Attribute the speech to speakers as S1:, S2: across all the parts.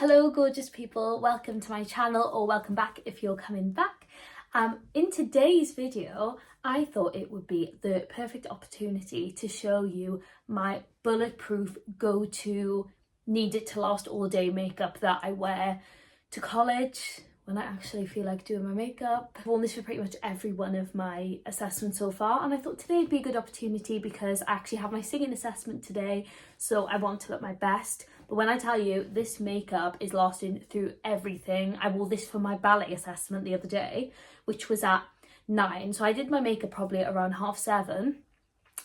S1: Hello gorgeous people, welcome to my channel, or welcome back if you're coming back. In today's video I thought it would be the perfect opportunity to show you my bulletproof go-to need it to last all day makeup that I wear to college when I actually feel like doing my makeup. I've worn this for pretty much every one of my assessments so far, and I thought today would be a good opportunity because I actually have my singing assessment today, so I want to look my best. But when I tell you this makeup is lasting through everything, I wore this for my ballet assessment the other day, which was at 9, so I did my makeup probably at around 7:30,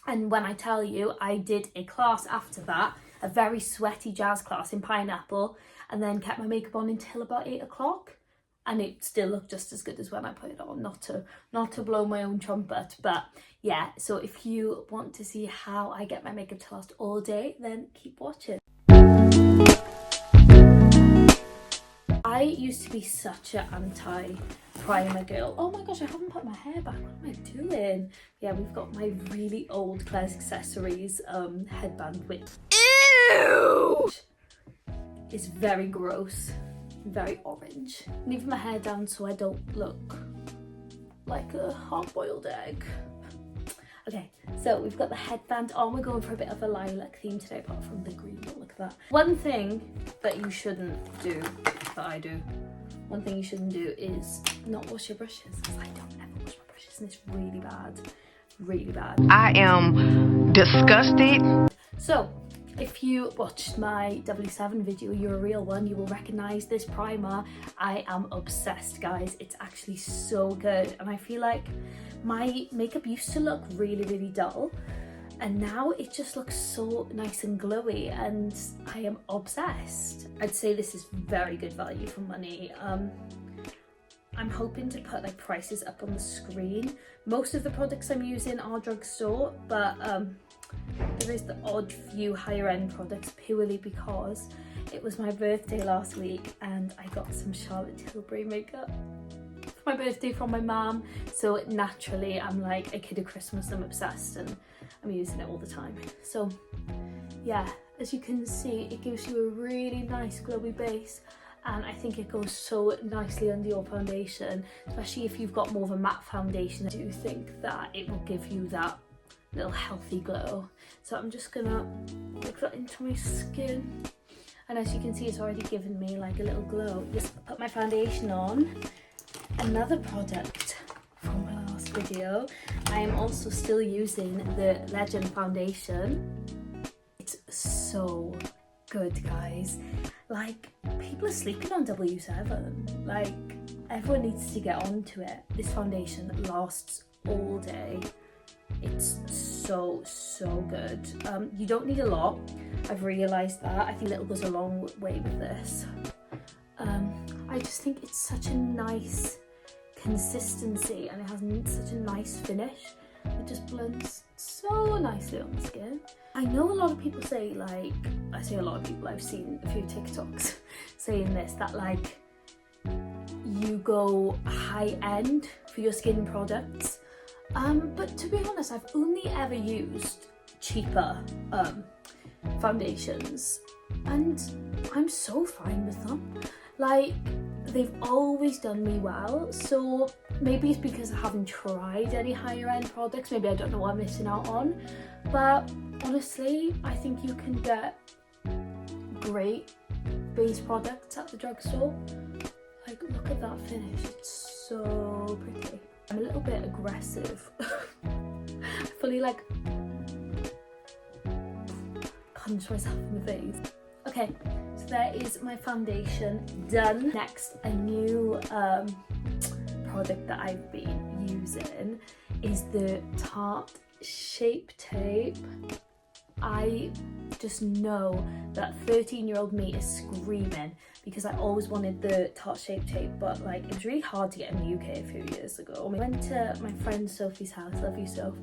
S1: and when I tell you I did a class after that, a very sweaty jazz class in Pineapple, and then kept my makeup on until about 8 o'clock. And it still looked just as good as when I put it on, not to blow my own trumpet, but yeah. So if you want to see how I get my makeup to last all day, then keep watching. I used to be such an anti-primer girl. Oh my gosh, I haven't put my hair back. What am I doing? Yeah, we've got my really old Claire's Accessories headband, which is very gross. Very orange. I'm leaving my hair down so I don't look like a hard-boiled egg. Okay, so we've got the headband on. We're going for a bit of a lilac theme today, apart from the green one. Look at that. One thing that you shouldn't do, that I do, one thing you shouldn't do is not wash your brushes, because I don't ever wash my brushes and it's really bad. Really bad.
S2: I am disgusted.
S1: So, if you watched my W7 video, you're a real one, you will recognise this primer. I am obsessed, guys. It's actually so good, and I feel like my makeup used to look really, really dull, and now it just looks so nice and glowy, and I am obsessed. I'd say this is very good value for money. I'm hoping to put like prices up on the screen. Most of the products I'm using are drugstore, but there is the odd few higher end products purely because it was my birthday last week and I got some Charlotte Tilbury makeup for my birthday from my mum. So naturally I'm like a kid of Christmas, I'm obsessed and I'm using it all the time. So yeah, as you can see, it gives you a really nice glowy base, and I think it goes so nicely under your foundation, especially if you've got more of a matte foundation. I do think that it will give you that little healthy glow. So I'm just gonna put that into my skin, and as you can see, it's already given me like a little glow. Just put my foundation on. Another product from my last video, I am also still using the Legend foundation. It's so good, guys. Like, people are sleeping on W7. Like, everyone needs to get onto it. This foundation lasts all day. It's so good. You don't need a lot. I've realised that. I think little goes a long way with this. I just think it's such a nice consistency, and it has such a nice finish. It just blends so nicely on the skin. I know a lot of people say, like, I say a lot of people, I've seen a few TikToks saying this, that like you go high end for your skin products. But to be honest, I've only ever used cheaper foundations, and I'm so fine with them. Like, they've always done me well, so maybe it's because I haven't tried any higher end products. Maybe I don't know what I'm missing out on, but honestly, I think you can get great base products at the drugstore. Like, look at that finish, it's so pretty. I'm a little bit aggressive. I fully like punch myself in the face. Okay, so there is my foundation done. Next, a new product that I've been using is the Tarte Shape Tape. I just know that 13-year-old me is screaming because I always wanted the Tarte Shape Tape, but like it was really hard to get in the UK a few years ago. I went to my friend Sophie's house, love you Soph,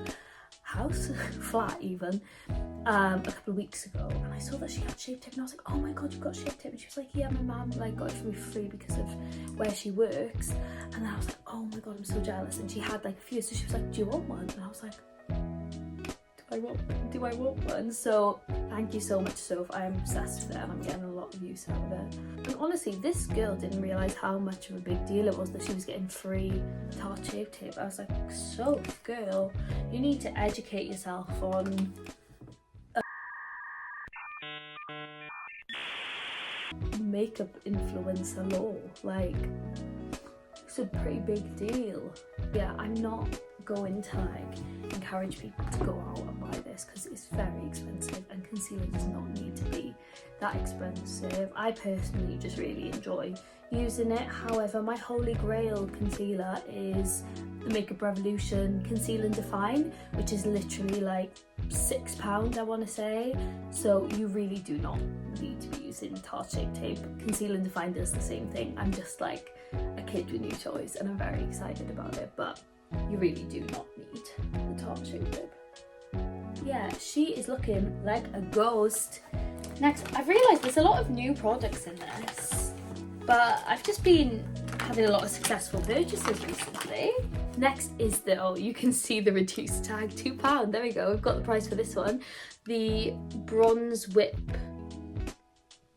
S1: house, flat even, a couple of weeks ago, and I saw that she had Shape Tape and I was like, oh my god, you've got Shape Tape? And she was like, yeah, my mum like got it for me for free because of where she works. And I was like, oh my god, I'm so jealous. And she had like a few, so she was like, do you want one? And I was like, do I want one? So thank you so much, Soph. I am obsessed with it and I'm getting a lot lot of use out of it. And honestly, this girl didn't realise how much of a big deal it was that she was getting free Tarte Shape Tape. I was like, so girl, you need to educate yourself on makeup influencer law. Like, it's a pretty big deal. Yeah, I'm not going to like encourage people to go out and buy this because it's very expensive and concealer does not need to be that expensive. I personally just really enjoy using it. However, my holy grail concealer is the Makeup Revolution Conceal and Define, which is literally like £6, I want to say. So you really do not need to be using Tarte Shape Tape. Conceal and Define does the same thing. I'm just like a kid with new toys and I'm very excited about it, but you really do not need the Tarte Shape Tape. Yeah, she is looking like a ghost. Next, I've realised there's a lot of new products in this, but I've just been having a lot of successful purchases recently. Next is the, oh, you can see the reduced tag, £2. There we go, we've got the price for this one. The Bronze Whip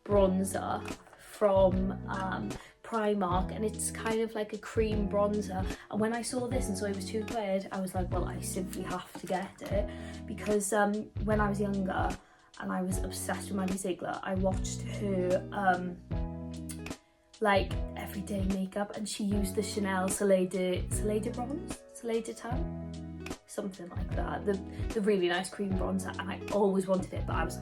S1: bronzer from Primark, and it's kind of like a cream bronzer. And when I saw this and saw it was £2, I was like, well, I simply have to get it, because when I was younger and I was obsessed with Maddie Ziegler, I watched her like everyday makeup, and she used the Chanel Soleil de Bronze, Soleil de Tan, something like that, the really nice cream bronzer, and I always wanted it, but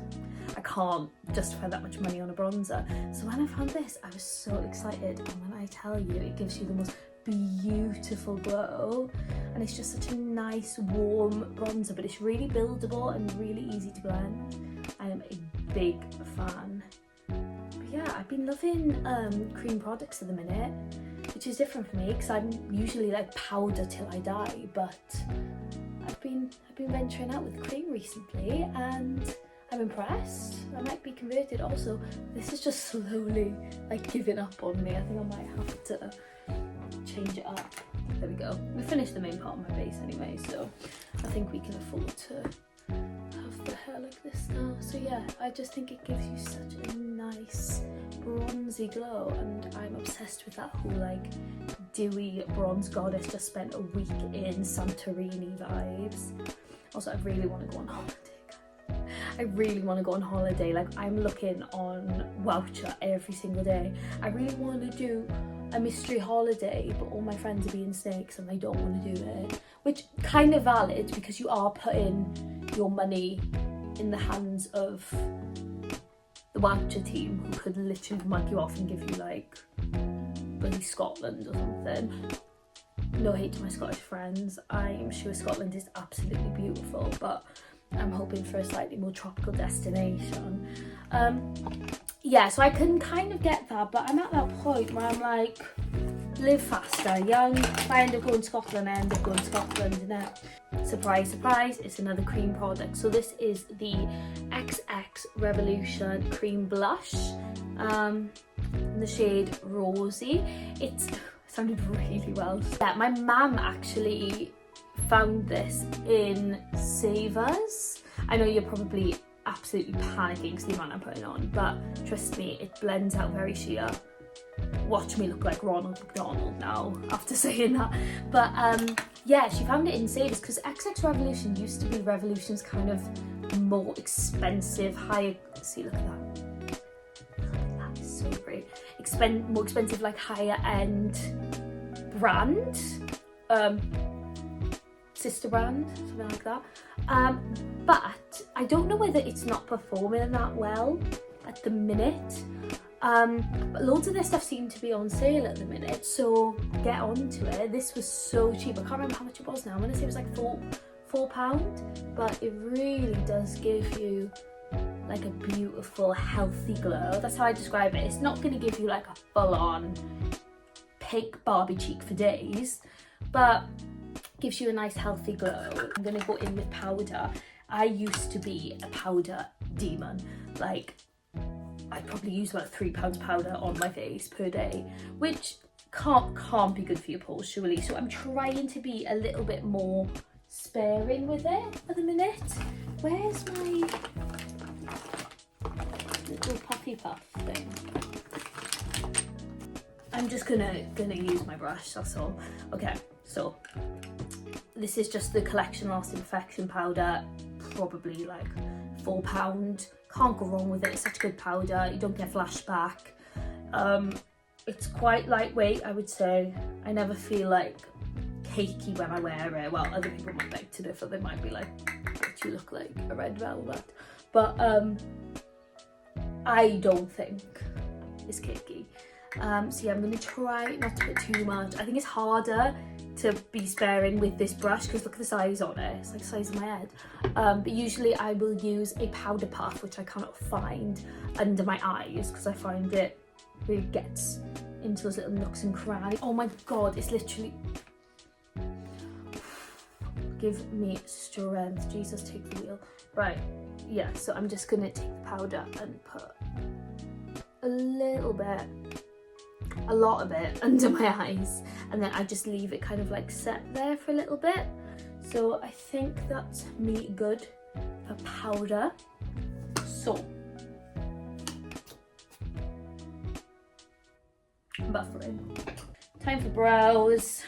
S1: I can't justify that much money on a bronzer. So when I found this, I was so excited, and when I tell you, it gives you the most beautiful glow, and it's just such a nice warm bronzer, but it's really buildable and really easy to blend. I am a big fan. Yeah, I've been loving cream products at the minute, which is different for me because I'm usually like powder till I die, but I've been venturing out with cream recently and I'm impressed. I might be converted. Also, this is just slowly like giving up on me. I think I might have to change it up. There we go. We finished the main part of my base anyway, so I think we can afford to have the hair like this now. So yeah, I just think it gives you such a nice bronzy glow, and I'm obsessed with that whole like dewy bronze goddess, just spent a week in Santorini vibes. Also, I really want to go on holiday. I really want to go on holiday. Like, I'm looking on Voucher every single day. I really want to do a mystery holiday, but all my friends are being snakes and they don't want to do it, which kind of valid because you are putting your money in the hands of the Voucher team, who could literally mug you off and give you like bloody Scotland or something. No hate to my Scottish friends, I'm sure Scotland is absolutely beautiful, but I'm hoping for a slightly more tropical destination. Yeah, so I can kind of get that, but I'm at that point where I'm like, live faster, young. If I end up going to Scotland, I end up going to Scotland, innit? Surprise, surprise, it's another cream product. So this is the XX Revolution Cream Blush, in the shade Rosy. It sounded really well. Yeah, my mum actually found this in Savers. I know you're probably absolutely panicking because the amount I'm putting on, but trust me, it blends out very sheer. Watch me look like Ronald McDonald now after saying that. But yeah, she found it in Savers because XX Revolution used to be Revolution's kind of more expensive, higher, see, look at that. That is so great. More expensive, like higher end brand. Sister brand, something like that. But I don't know whether it's not performing that well at the minute. But loads of their stuff seemed to be on sale at the minute, so get onto it. This was so cheap. I can't remember how much it was now. I'm gonna say it was like £4, but it really does give you like a beautiful, healthy glow. That's how I describe it. It's not gonna give you like a full-on pink Barbie cheek for days, but gives you a nice healthy glow. I'm gonna go in with powder. I used to be a powder demon. Like, I'd probably use about £3 powder on my face per day, which can't be good for your pores, surely. So I'm trying to be a little bit more sparing with it at the minute. Where's my little pocket puffy puff thing. I'm just gonna use my brush, that's all. Okay, so this is just the Collection Lasting Perfection powder, probably like £4. Can't go wrong with it, it's such a good powder, you don't get flashback. It's quite lightweight, I would say. I never feel like cakey when I wear it. Well, other people might like to differ, they might be like, "Don't you look like a red velvet?" But I don't think it's cakey. So yeah, I'm gonna try not to put too much. I think it's harder to be sparing with this brush because look at the size on it, it's like the size of my head. But usually I will use a powder puff, which I cannot find, under my eyes because I find it really gets into those little nooks and crannies. Oh my god, it's literally, give me strength, Jesus, take the wheel. Right, yeah, so I'm just gonna take the powder and put a little bit, a lot of it under my eyes, and then I just leave it kind of like set there for a little bit. So I think that's me good for powder. So buffering. Time for brows.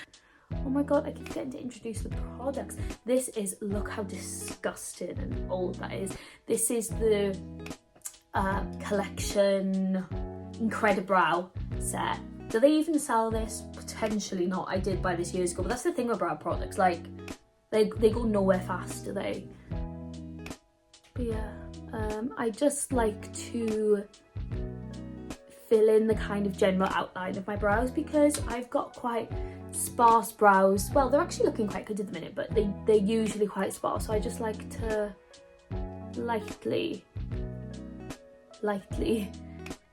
S1: Oh my god, I keep getting to introduce the products. This is, look how disgusting and old that is. This is the Collection Incredibrow set. Do they even sell this? Potentially not. I did buy this years ago, but that's the thing with brow products, like they go nowhere fast, do they? But yeah, I just like to fill in the kind of general outline of my brows because I've got quite sparse brows. Well, they're actually looking quite good at the minute, but they're usually quite sparse, so I just like to lightly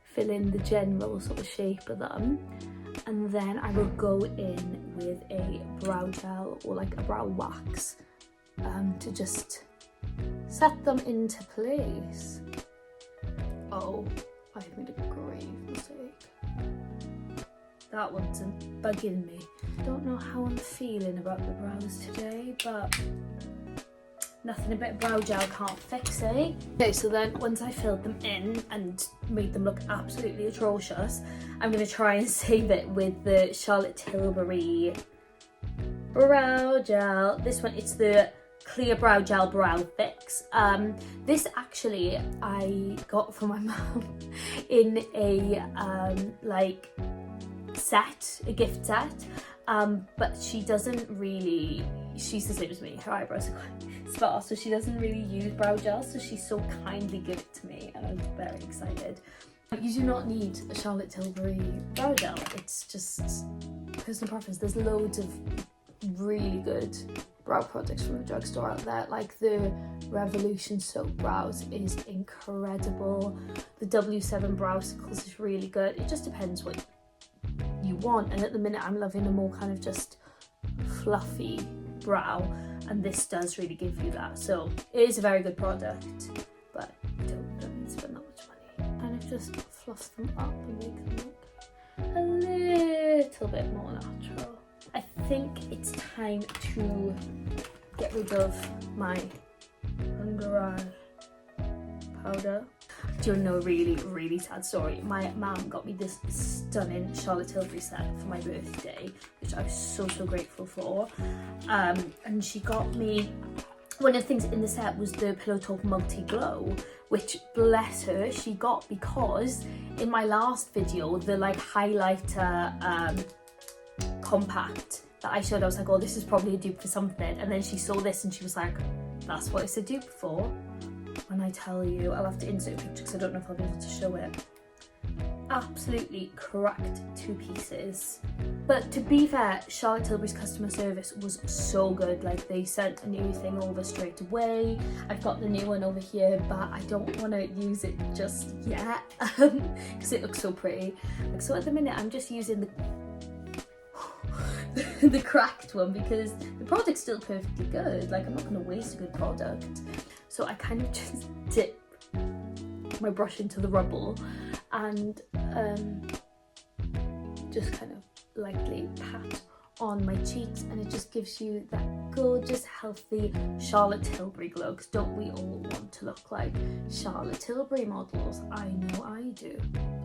S1: fill in the general sort of shape of them, and then I will go in with a brow gel or like a brow wax to just set them into place. Oh, I've made a grave mistake. That one's bugging me. Don't know how I'm feeling about the brows today, but nothing a bit of brow gel can't fix, eh? Okay, so then once I filled them in and made them look absolutely atrocious, I'm going to try and save it with the Charlotte Tilbury brow gel. This one, it's the Clear Brow Gel Brow Fix. This actually I got from my mum in a like set, a gift set. But she doesn't really, she's the same as me, her eyebrows are quite sparse, so she doesn't really use brow gel, so she so kindly gave it to me and I'm very excited. You do not need a Charlotte Tilbury brow gel, it's just personal preference. There's loads of really good brow products from the drugstore out there, like the Revolution Soap Brows is incredible, the W7 Browsicles is really good. It just depends what you want, and at the minute I'm loving a more kind of just fluffy brow, and this does really give you that. So it is a very good product, but you don't need to spend that much money. Kind of just fluff them up and make them look a little bit more natural. I think it's time to get rid of my under eye powder. Do you know a really sad story? My mum got me this stunning Charlotte Tilbury set for my birthday, which I was so grateful for. And she got me, one of the things in the set was the Pillow Talk Multi Glow, which bless her, she got because in my last video, the like highlighter compact that I showed, I was like, oh, this is probably a dupe for something. And then she saw this and she was like, that's what it's a dupe for. When I tell you, I'll have to insert a picture because I don't know if I'll be able to show it. Absolutely cracked to pieces. But to be fair, Charlotte Tilbury's customer service was so good. Like, they sent a new thing over straight away. I've got the new one over here, but I don't want to use it just yet because it looks so pretty. Like, so at the minute, I'm just using the cracked one because the product's still perfectly good. Like, I'm not going to waste a good product. So I kind of just dip my brush into the rubble and just kind of lightly pat on my cheeks, and it just gives you that gorgeous, healthy Charlotte Tilbury glow, because don't we all want to look like Charlotte Tilbury models? I know I do.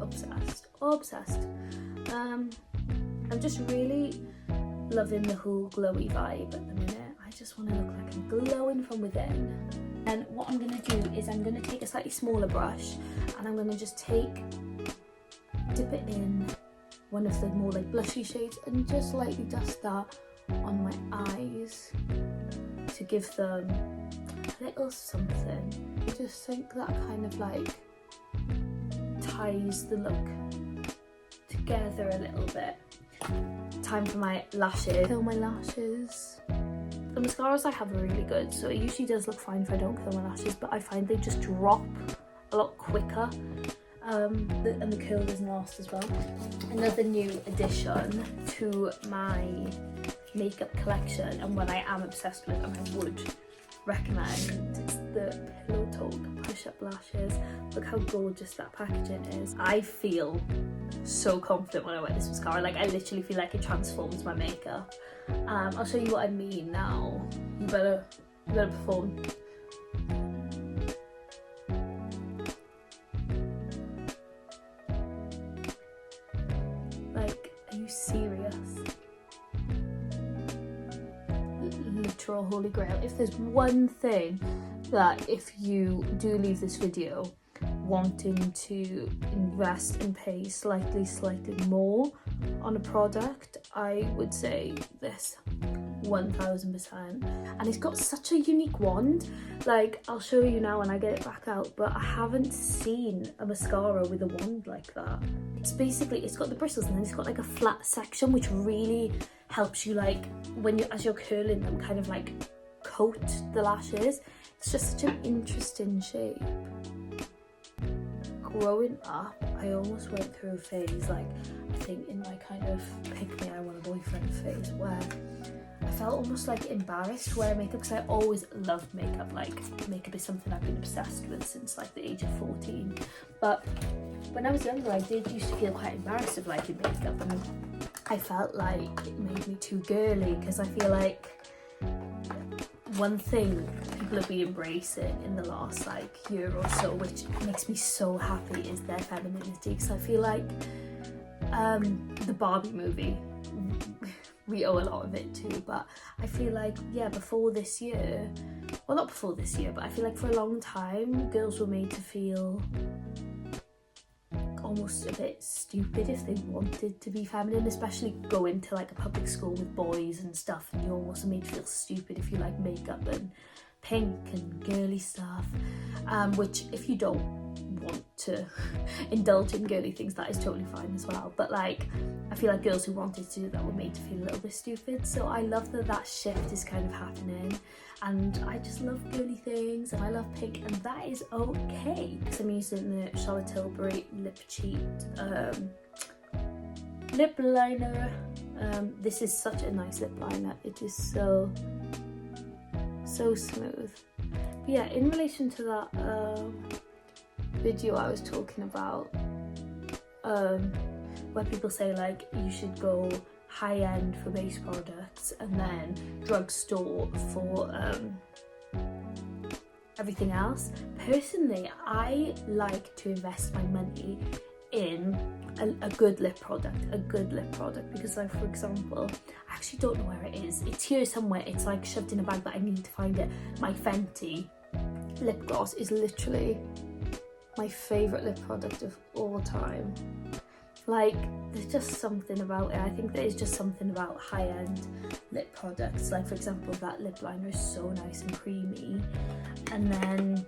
S1: Obsessed. I'm just really loving the whole glowy vibe at the minute. I just want to look like I'm glowing from within. And what I'm going to do is I'm going to take a slightly smaller brush, and I'm going to just dip it in one of the more like blushy shades and just lightly dust that on my eyes to give them a little something. I just think that kind of like ties the look together a little bit. Time for my lashes. Curl my lashes. The mascaras I have are really good, so it usually does look fine if I don't curl my lashes, but I find they just drop a lot quicker, and the curl doesn't last as well. Another new addition to my makeup collection, and one I am obsessed with and I would recommend, is the Pillow Talk push-up lashes. Look how gorgeous that packaging is. I feel so confident when I wear this mascara, like I literally feel like it transforms my makeup. I'll show you what I mean now. You better perform. Like, are you serious? Literal holy grail. If there's one thing that, if you do leave this video wanting to invest and pay slightly more on a product, I would say this 1000%. And it's got such a unique wand. Like, I'll show you now when I get it back out, but I haven't seen a mascara with a wand like that. It's basically, it's got the bristles and then it's got like a flat section, which really helps you, like, as you're curling them, kind of like coat the lashes. It's just such an interesting shape. Growing up, I almost went through a phase, like I think in my kind of pick me I want a boyfriend phase, where I felt almost like embarrassed wearing makeup, because I always loved makeup. Like, makeup is something I've been obsessed with since like the age of 14. But when I was younger, I did used to feel quite embarrassed of liking makeup, and I felt like it made me too girly, because I feel like one thing people have been embracing in the last like year or so, which makes me so happy, is their femininity. Because I feel like the Barbie movie, we owe a lot of it too, but I feel like, yeah, before this year, well, not before this year, but I feel like for a long time girls were made to feel almost a bit stupid if they wanted to be feminine, especially going to like a public school with boys and stuff, and you're also made to feel stupid if you like makeup and pink and girly stuff, which if you don't want to indulge in girly things, that is totally fine as well. But like, I feel like girls who wanted to do that were made to feel a little bit stupid. So I love that shift is kind of happening, and I just love girly things, and I love pink, and that is okay, because I'm using the Charlotte Tilbury Lip Cheat lip liner. This is such a nice lip liner. It is so smooth. But yeah, in relation to that video I was talking about, where people say like you should go high end for base products and then drugstore for everything else. Personally, I like to invest my money in a good lip product, because like, for example, I actually don't know where it is. It's here somewhere. It's like shoved in a bag, but I need to find it. My Fenty lip gloss is literally my favourite lip product of all time. Like, there's just something about it. I think there is just something about high-end lip products. Like, for example, that lip liner is so nice and creamy. And then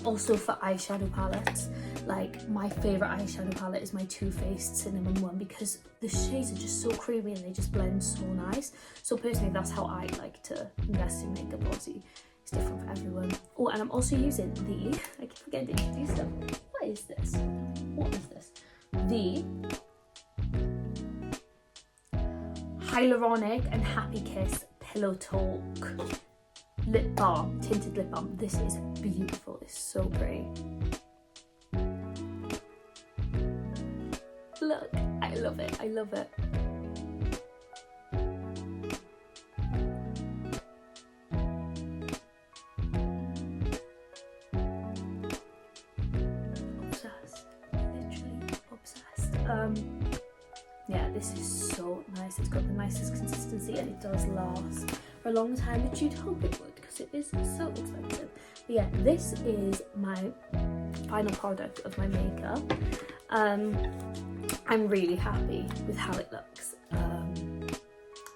S1: also for eyeshadow palettes, like my favourite eyeshadow palette is my Too Faced Cinnamon one, because the shades are just so creamy and they just blend so nice. So personally, that's how I like to invest in makeup. Obviously, it's different for everyone. Oh, and I'm also using the, I keep forgetting to introduce them. What is this? What is this? The Hyaluronic and Happy Kiss Pillow Talk lip balm, tinted lip balm. This is beautiful. It's so pretty. Look, I love it. I love it. yeah, this is so nice. It's got the nicest consistency and it does last for a long time, which you'd hope it would because it is so expensive. But yeah, this is my final product of my makeup. I'm really happy with how it looks. And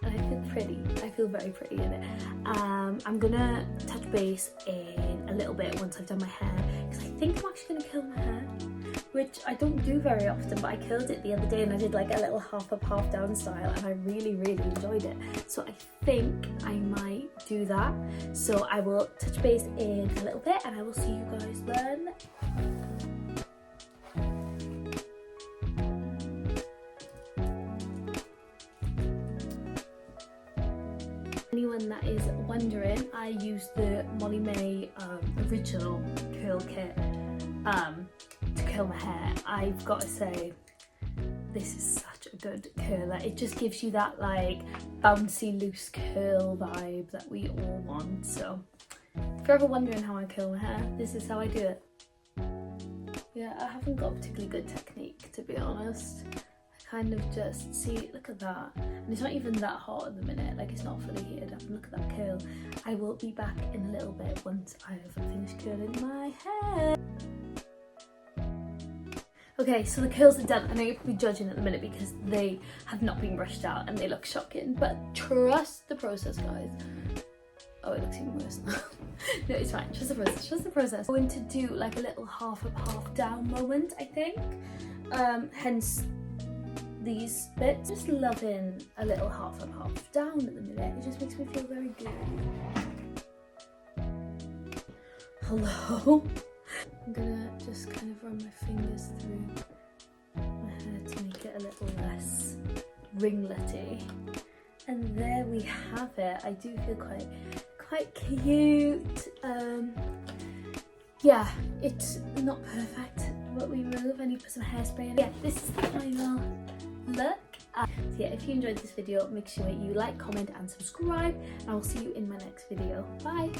S1: I feel pretty. I feel very pretty in it. I'm gonna touch base in a little bit once I've done my hair because I think I'm actually gonna curl my hair, which I don't do very often, but I curled it the other day and I did like a little half up, half down style and I really enjoyed it. So I think I might do that. So I will touch base in a little bit and I will see you guys then. Anyone that is wondering, I use the Molly May original curl kit to curl my hair. I've got to say, this is such a good curler. It just gives you that like bouncy loose curl vibe that we all want. So if you're ever wondering how I curl my hair, this is how I do it. Yeah, I haven't got a particularly good technique, to be honest. Kind of just see, look at that, and it's not even that hot at the minute, like it's not fully heated up, and look at that curl. I will be back in a little bit once I have finished curling my hair. Okay, so the curls are done. I know you're probably judging at the minute because they have not been brushed out and they look shocking, but trust the process, guys. Oh, it looks even worse now. No, it's fine, trust the process, trust the process. I'm going to do like a little half up, half down moment, I think, hence these bits. Just loving a little half up, half down at the minute. It just makes me feel very good. Hello. I'm gonna just kind of run my fingers through my hair to make it a little less ringlety. And there we have it. I do feel quite cute. Yeah, it's not perfect, but we remove. I need to put some hairspray in. Yeah, this is the final look. So yeah, if you enjoyed this video, make sure you like, comment and subscribe, and I will see you in my next video. Bye.